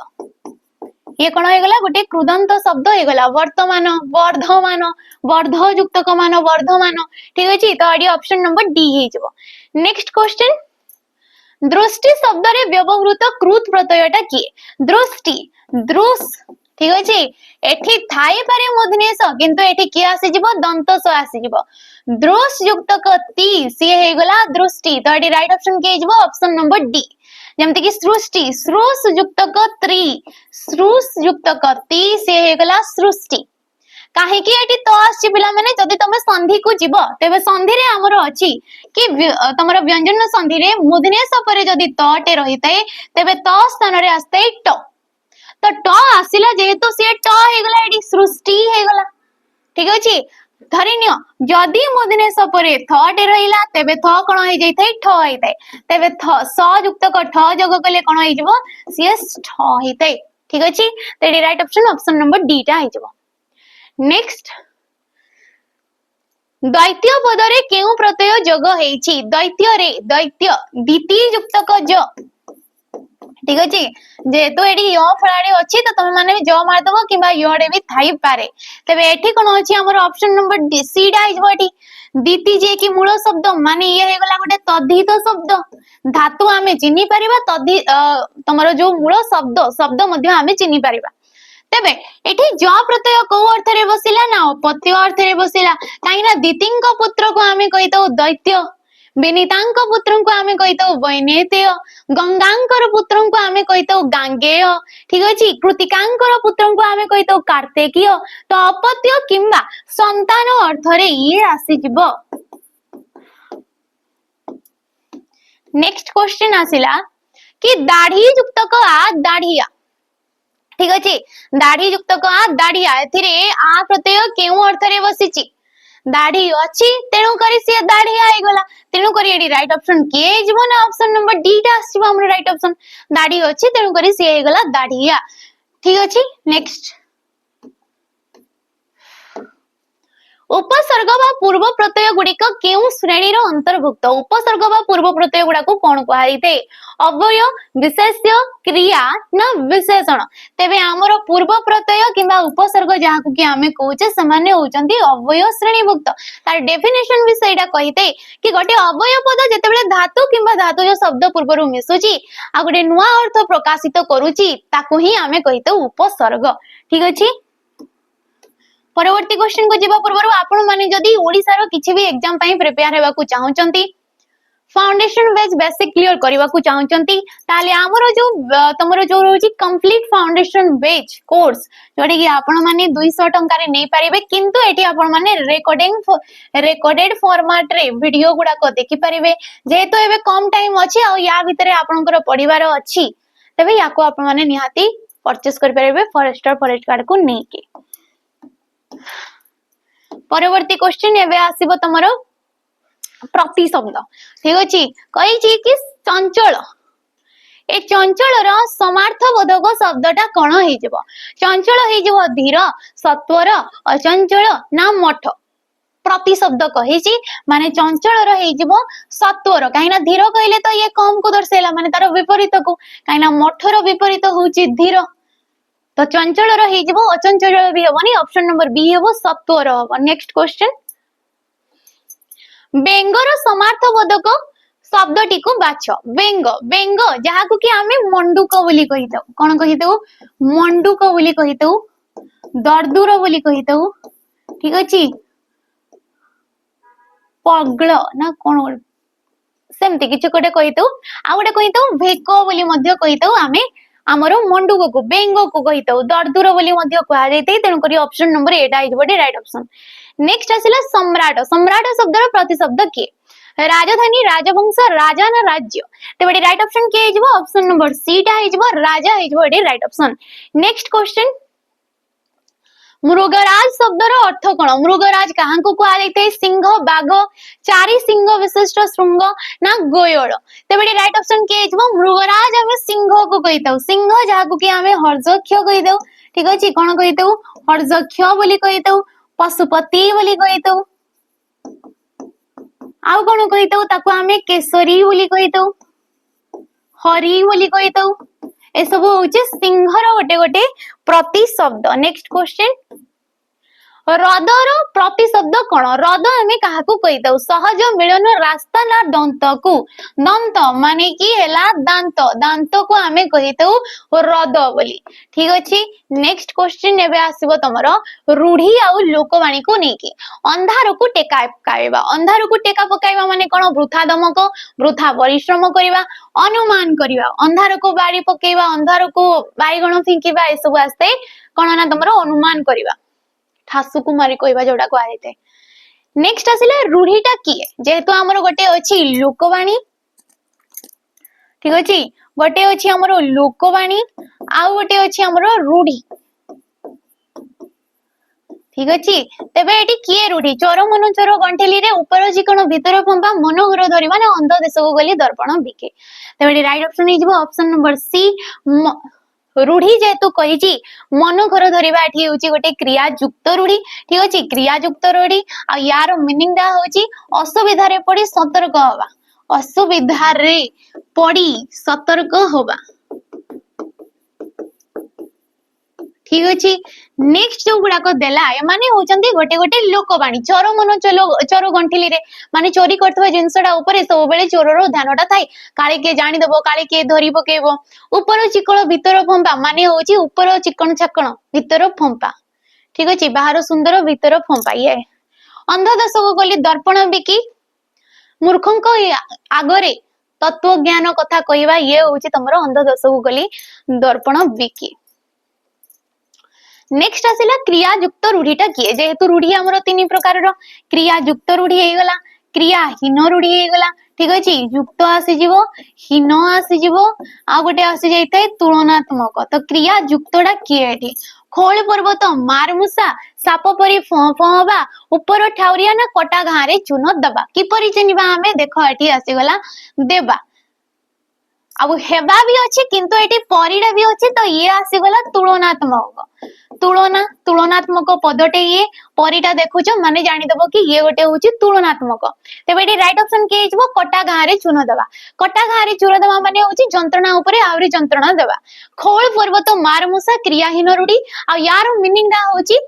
ये कौन हो गला गोटे कृदंत शब्द हो गला वर्तमान वर्धमान वर्ध युक्तक मान वर्धमान ठीक अछि तो एडी ऑप्शन नंबर डी हे जबो नेक्स्ट क्वेश्चन दृष्टि शब्द रे व्यवहृत कृत प्रत्ययटा किए दृष्टि दृश ठीक अछि एठी थाई पारे मधुनेश किंतु एठी की आसी जिवो दंत स आसी जिवो दृश युक्तक ती सी हे गला दृष्टि तो एडी राइट ऑप्शन के जिवो ऑप्शन नंबर डी जेमते कि सृष्टि सृष युक्तक त्री सृष युक्तक ती सी हे गला सृष्टि काहे कि एटी तो आछि पिला माने जदि तमे संधि को जीवो तेबे संधि रे हमर अछि कि तमरो व्यंजन संधि रे मूर्धन्यस परे जदि तटे रहितै तेबे त स्थान रे आस्ते ट तो ट आसिला जेहेतु से ट हे गला एटी सृष्टि हे गला ठीक अछि धरिनियो जदि मूर्धन्यस परे थटे रहिला तेबे थ कोन हे जैथै ठ हेतै तेबे थ स युक्त क ठ जोग कले कोन हे जबो सीएस ठ हेतै ठीक अछि तेडी राइट ऑप्शन नंबर डी टा हे जबो नेक्स्ट दैत्य पद रे केउ प्रत्यय जोग हेछि दैत्य रे दैत्य द्वितीय युक्तक ज ठीक अछि जेहेतु एडी य फळाडी अछि त तमे माने ज मार दबो किबा य रे भी थाई पारे तबे एठी कोन अछि हमर ऑप्शन नंबर डी सी डा इजबो एठी द्वितीय जे कि मूल शब्द माने ये हे गला गोटे तद्धित शब्द धातु आमे चिन्हि परिबा तद्धि तमरो जो मूल शब्द शब्द मध्ये आमे चिन्हि परिबा तेबे एठी ज प्रत्यय को अर्थ रे बसिला ना अपत्य अर्थ रे बसिला काई ना दितिंक पुत्र को आमे कहितो दैत्य विनीतांक पुत्र को आमे कहितो वैनेत्य गंगांकर पुत्र को आमे कहितो गांगेय ठीक अछि कृतिकांकर पुत्र को आमे कहितो कार्तिकीय तो अपत्य किंबा संतान अर्थ रे ये आसी जिवो नेक्स्ट क्वेश्चन आसिला कि दाढ़ी युक्तक आ दाढ़िया ठीक अछि दाढ़ी युक्तक आ दाढ़िया एथिरे आ प्रत्यय केउ अर्थ रे बसिछि दाढ़ी अछि तेनु करी से दाढ़िया आइ गला तेनु करी एडी राइट ऑप्शन के जिवो ना ऑप्शन नंबर डी टा आसीबो हमर राइट ऑप्शन दाढ़ी अछि तेनु करी से आइ गला दाढ़िया ठीक अछि नेक्स्ट उपसर्ग बा पूर्व प्रत्यय गुड़िक केउ श्रेणी रो अंतर्भुक्त उपसर्ग बा पूर्व प्रत्यय गुड़ा को कोन कहैते अव्यय विशेष्य क्रिया न विशेषण तेबे हमर पूर्व प्रत्यय किबा उपसर्ग जहा को कि हमें कहूचे सामान्य होचंती अव्यय श्रेणीभुक्त तार डेफिनेशन भी सेटा कहिते कि गोटे अव्यय पद जेतेबेले धातु किबा धातुज शब्द पूर्वरु मिसुची आ गोटे नुवा अर्थ प्रकाशित करूची ताको ही हमें कहिते उपसर्ग ठीक अछि परवर्ती क्वेश्चन को जीवा पूर्व आपण माने जदी ओडिसा रो किछि भी एग्जाम पई प्रिपेयर हेबा को चाहउचंती फाउंडेशन बेस बेसिक क्लियर करबा को चाहउचंती ताले हमरो जो तमरो जो रहउची कंप्लीट फाउंडेशन बेस कोर्स जोडी कि आपण माने 200 टंका रे नै परिबे किंतु एठी आपण माने रेकॉर्डेड फॉर्मेट रे वीडियो गुडा को देखि परिबे जेहेतु एबे कम टाइम अछि आ या भितरे आपनकर परिवार अछि तबे याको आपण माने निहाती परचेस कर परिबे फॉरेस्ट कार्ड को नै के परवर्ती क्वेश्चन एबे आसीबो तमरो प्रति शब्द ठीक अछि कहि छी कि चंचल ए चंचल रो समार्थ बोधक शब्दटा कोन हे जबो चंचल हे जबो धीर सत्वर अचंचल ना मठ प्रति शब्द कहि छी माने चंचल रो हे जबो सत्वर काईना धीर कहले तो ये कम को दर्शेला माने तार विपरीत को काईना मठ रो विपरीत होची धीर तो चंचल रही जीवो अचंचल भी होबनी ऑप्शन नंबर बी हेबो सत्वर होबो नेक्स्ट क्वेश्चन बेंगर समार्थ बोधक शब्दटी को बाछ बेंग बेंग जहा को कि हमें मंडूक बोली कहितौ कोन कहितौ मंडूक बोली कहितौ दर्दुर बोली कहितौ ठीक अछि पगळ ना कोन सेमती किछि कोटे कहितौ आ गोटे कहितौ भेको बोली मध्य कहितौ आमे हमरो मंडुक को बेंगो को कहितौ दर्दुर बोली मध्य कहा जैते तेनु करी ऑप्शन नंबर 8 आइ जबो राइट ऑप्शन। नेक्स्ट आसिला सम्राट सम्राट शब्दर प्रतिशब्द के राजधानी राजवंश राजा ना राज्य तेबडी राइट ऑप्शन के हिजबो ऑप्शन नंबर सी टा हिजबो राजा हिजबो एडी राइट ऑप्शन। नेक्स्ट क्वेश्चन मृगराज शब्दर अर्थ कौन मृगराज कहा कहुए सिंह बाघ चारि सिंह विशिष्ट श्रृंग ना गोयल तेबे राइट ऑप्शन के मृगराज आम सिंह को कही था सिंह जहाँ कि आम हर्जक्ष कही दऊ ठीक अच्छे कौन कही दऊ हर्जक्ष बोली कही दऊ पशुपति बोली कही दऊ आउ कौन कही दऊ ताको आम केसरी बोली कही दऊ हरि बोली कही दऊ ए सब होचे सिंहर गोटे गोटे प्रतिशब्द। नेक्स्ट क्वेश्चन रदर प्रतिशब्द कौन रद आम क्या कही सहज मिलन रास्ता ना दंत को दंत माने कि हेला दांत दांत को आम कही रद बोली ठीक अच्छे। नेक्स्ट क्वेश्चन एबे आसीबो तमरो रूढ़ी आउ लोकवाणी को नेकी अंधार को टेका पकाइबा अंधार को टेका पकाइबा माने कोन वृथा दमक वृथा परिश्रम करिबा अनुमान करिबा अंधार को बाड़ी पकेइबा अंधार को बाईगण फिंकिबा ए सब आस्ते कोन ना तमरो अनुमान करिबा ठासु को मारी कहवा जोड़ा कहुए। नेक्स्ट आसिला रूढ़ीटा किए जेहेतु आमर गोटे अच्छी लोकवाणी ठीक अच्छे गोटे अच्छी आमर लोकवाणी आउ गोटे अच्छी आमर रूढ़ी ठीक अच्छे तेबे एटी किए रूढ़ी चोर मन चोर गंठेली रे ऊपर चिकन भीतर फंपा मनोहर धरिबा ना अंध देश को गली दर्पण बिके तेबे राइट ऑप्शन हिजबो ऑप्शन नंबर सी रूढ़ी जेहेतु कही मनोघर धरिबा एठी होची गोटे क्रिया युक्त रूढ़ी ठीक अछि क्रिया युक्त रूढ़ी आ यार मीनिंग दा होची असुविधा रे पड़ी सतर्क होबा असुविधा रे पड़ी सतर्क होबा ठीक अच्छे। नेक्स्ट जो गुड़ाक देला एमाने होचंती गोटे गोटे लोकवाणी चोर मन चोर गंठिली रे माने चोरी करथवा जिंसडा ऊपर सब बेले चोरर ध्यानटा थाई काले के जानि देबो काले के धरि पकेबो ऊपर चिकण भीतर फंपा माने होची ऊपर चिकण छकण भीतर फंपा ठीक अछि बाहर सुंदर भीतर फंपा ये अंध दशक गली दर्पण बिकी मूर्खंक आगरे तत्व ज्ञान कथा कहवा ये होची तमरो अंध दशक गली दर्पण बिकी। नेक्स्ट आसिला क्रिया युक्त रूढ़ीटा किए जेहेतु रूढ़ी हमर तीन प्रकार क्रिया युक्त रूढ़ी हे गला क्रियाहीन रूढ़ी हे गला ठीक अछि युक्त आसी जीवो हीन आसी जीवो आ गोटे आसी जाइते तुलनात्मक तो क्रिया युक्तडा किए एठी खोल पर्वत मारमुसा साप परी फवा ऊपर ठाउरिया ना कटा घारे चून दबा किपरि चिनिबा हमें देखो एठी आसी गला देबा अब हेबा भी अच्छे किंतु एटी परिडा भी अच्छे तो ये आसी गला तुलनात्मक तुलना तुलनात्मक पदटे ये परिटा देखुछ माने जानि दबो कि ये गोटे होची तुलनात्मक तेबे एटी राइट ऑप्शन के हिजबो कटा घारे चून दबा कटा घारे चून दबा माने होची जंत्रणा ऊपर आउरी जंत्रणा दबा खोल पर्वत मारमुसा क्रियाहीन रूढ़ी आ यार मीनिंग दा होची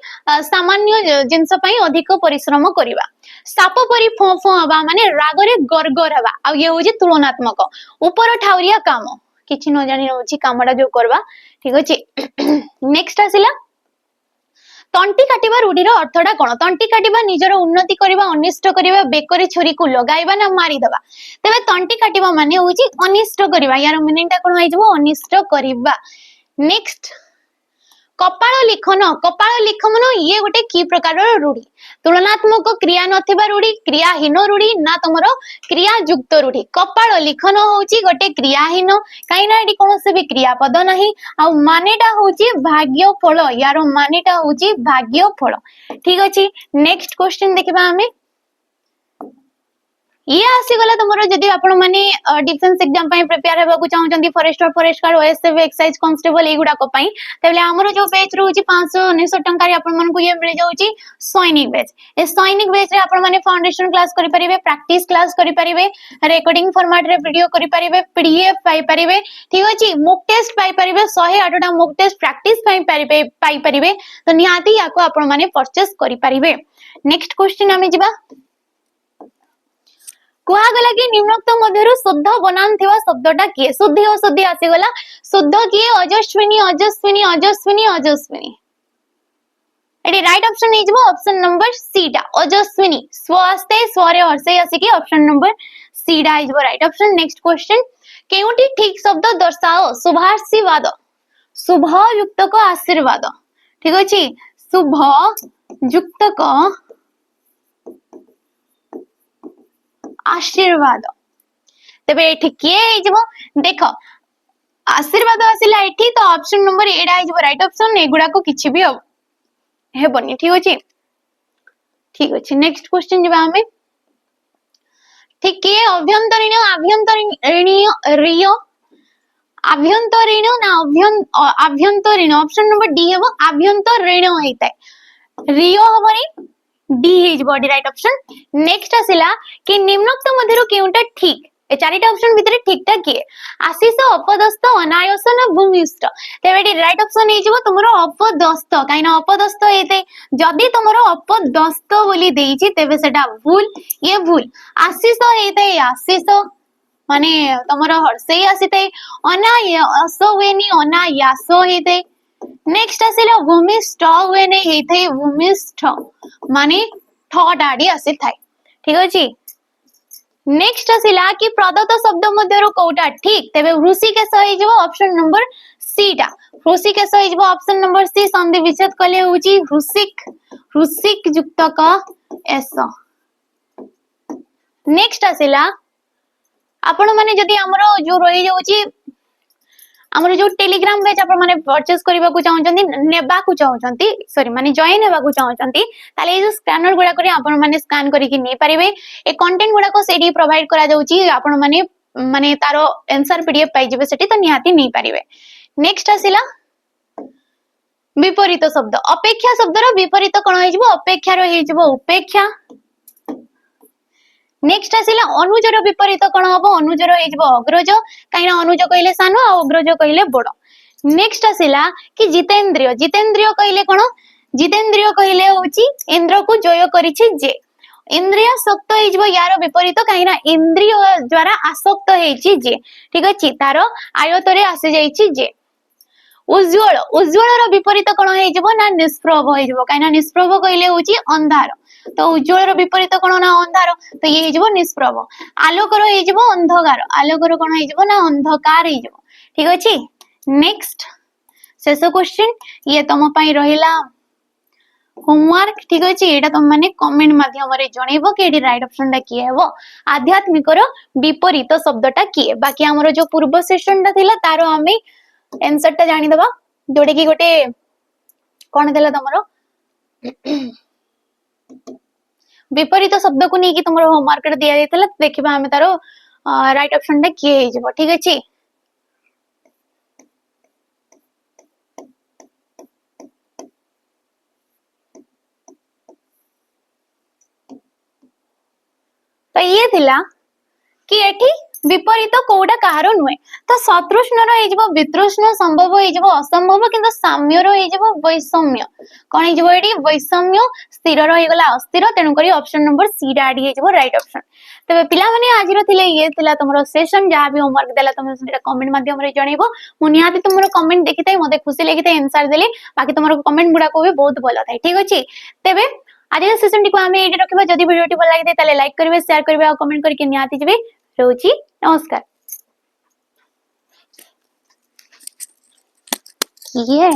सामान्य जिंस पई अधिक परिश्रम करिबा साप परी फो हवा माने रागरे गरगर हवा आ ये होची तुलनात्मक ऊपर ठाउरिया काम किछि न जानि होची कामडा जो करबा ठीक अछि। नेक्स्ट आसिला तंटी काटिबा रूढ़ीर अर्थटा कोन तंटी काटिबा निजर उन्नति करिबा अनिष्ट करिबा बेकरी छुरी को लगाइबा ना मारी दबा तेबे तंटी काटिबा माने होची अनिष्ट करिबा यार मीनिंग ता कोन आइजबो अनिष्ट करिबा। नेक्स्ट कपाल लिखन ये गोटे की प्रकार रूढ़ी तुलनात्मक क्रिया नथिबा रूढ़ी क्रियाहीन रूढ़ी ना तुमर क्रिया युक्त रूढ़ी कपाल लिखन होची गोटे क्रियाहीन कहीं ना एटी कोनोसे भी क्रियापद नाही आ मानेटा होची भाग्य फल यार मानेटा होची भाग्य फल ठीक अछि। नेक्स्ट क्वेश्चन देखिबा हमें ये आसीगला तुमरो जदि आपण माने डिफेंस एग्जाम पई प्रिपेयर हेबाकू चाहउचंती forester forest guard OSF excise constable एगुडा को पई तबले हमरो जो बैच रहउची 599 टंका रे आपण मन को ये मिल जाउची सैनिक बैच ए सैनिक बैच रे आपण माने फाउंडेशन क्लास करि परिबे प्रैक्टिस क्लास करि परिबे रिकॉर्डिंग फॉर्मेट रे वीडियो करि परिबे पीडीएफ पाई परिबे ठीक अछि मॉक टेस्ट पाई परिबे 108 टा मॉक टेस्ट प्रैक्टिस पाई परिबे तो निहाती याको आपण माने परचेस करि परिबे। नेक्स्ट क्वेश्चन हमें जिबा कुआगला कि निम्नोक्त मध्यरु शुद्ध बनान थिवा शब्दटा किए शुद्धि अशुद्धि आसीगला शुद्ध किए अजस्विनी अजस्विनी अजस्विनी अजस्विनी एटी राइट ऑप्शन नहीं जबो ऑप्शन नंबर सी टा ओजस्विनी स्व आस्ते स्वरे हर्षे आसिकी ऑप्शन नंबर सी टा is right option. Next question केउटी ठीक शब्द दर्शाओ शुभाशीर्वाद शुभ युक्त को आशीर्वाद ठीक अछि शुभ युक्त को आशीर्वाद तबे एठी किए जबो देखो आशीर्वाद आसिला एठी तो ऑप्शन नंबर एडा इज राइट ऑप्शन एगुडा को किछि भी हेबनी ठीक अछि नेक्स्ट क्वेश्चन जबा हमें ठीक है अभ्यंतरीण आभ्यंतरीण ना आभ्यंतरीण ऑप्शन नंबर डी हेबो आभ्यंतरीण होइताय रियो हबनी डी इज बॉडी राइट ऑप्शन। नेक्स्ट आसिला कि निम्नोक्त मध्यरु केउटा ठीक ए चारिटा ऑप्शन भितरे ठीकटा किए आशीष अपदस्थ अनायस ना भूमिष्ठ तेबेटी राइट ऑप्शन हे जिवो तुमरो अपदस्थ काइना अपदस्थ हेते जदी तुमरो अपदस्थ बोली देइछि तेबे सेटा भूल ये भूल आशीष हेते आशीष माने तुमरो हर्षे आसीते अनायस वेनी अनायास हेते। नेक्स्ट आसिला भूमिष्ठ वेने हेते भूमिष्ठ माने ठडाडी आसी थाय ठीक अछि। नेक्स्ट आसिला कि प्रदत्त शब्द मध्यरु कोटा ठीक तेबे ऋषिकेश होई जबो ऑप्शन नंबर सी टा ऋषिकेश होई जबो ऑप्शन नंबर सी संधि विच्छेद कले होउची ऋषिक युक्त क एस। नेक्स्ट आसिला आपण माने जदी हमरो जो रही जाउची हमरो जो टेलीग्राम पेज आपण माने परचेस करबा को चाहउचंती नेबा को चाहउचंती सॉरी माने जॉइन हेबा को चाहउचंती ताले ए जो स्कैनर गुडा करी आपण माने स्कैन करी कि नै परिबे ए कंटेंट गुडा को सेडी प्रोवाइड करा जाउची आपण माने माने तारो आंसर पीडीएफ पाइ जेबे सेठी तो निहाती नै परिबे। नेक्स्ट आसिला विपरीत शब्द अपेक्षा शब्द रो विपरीत कोन होई जबो अपेक्षा रो होई जबो उपेक्षा। नेक्स्ट आसिला अनुजर विपरीत कोन हबो अनुजर होई जबो अग्रज काइना अनुज कहिले सानो आ अग्रज कहिले बडो। नेक्स्ट आसिला कि जितेंद्रिय जितेंद्रिय कहिले कोन जितेंद्रिय कहिले होची इंद्र को जय करिछि जे इंद्रिय शक्त होई जबो यार विपरीत काइना इंद्रिय द्वारा आसक्त हेछि जे ठीक अछि तारो आयतरे आसी जाइछि जे। उज्ज्वल उज्ज्वल रो विपरीत कोन होई जबो ना निष्प्रभ होई जबो काइना निष्प्रभ कहिले होची अंधार तो उज्ज्वल रो विपरीत कोन ना अंधार तो ये हेजबो निष्प्रभ। आलोक रो हेजबो अंधकार आलोक रो कोन हेजबो ना अंधकार हेजबो ठीक अछि। नेक्स्ट शेष क्वेश्चन ये तम पई रहिला होमवर्क ठीक अछि एटा तुम माने कमेंट माध्यम रे जणैबो कि एडी राइट ऑप्शन टा किए हेबो आध्यात्मिक रो विपरीत शब्दटा किए बाकी हमरो जो पूर्व सेशन टा थिला तारो हमें आंसर टा जानि दबा जोडे कि गोटे कोन देला तमरो विपरीत शब्द को नहीं कि तुम होमवर्क दिया जाइतला देखिबा हमें तारो राइट ऑप्शन टा किए हे जबो ठीक अछि। तो ये थिला कि एठी विपरीत कोडा कहारो नुए तो शत्रुष्ण रो हेजबो वितृष्ण संभव हेजबो असंभव किंतु साम्य रो हेजबो वैषम्य कोन हेजबो एठी वैषम्य स्थिर रो हेगला अस्थिर तेनु करी ऑप्शन नंबर सी डाडी हेजबो राइट ऑप्शन। तबे पिला माने आज रो थिले ये थिला तमरो सेशन जहा भी होमवर्क देला तुम सेटा कमेंट माध्यम रे जणैबो मु निहाती तुमरो कमेंट देखितै मते खुशी लागितै आंसर देले बाकी तुमरो कमेंट गुडा को भी बहुत भलो थाई ठीक अछि। तबे आज सेशन टी को हमें एडी रखबा जदी वीडियो टी भल लागितै ताले लाइक करिवे शेयर करिवे और कमेंट करके निहाती जेबे रहउची नमस्कार। ये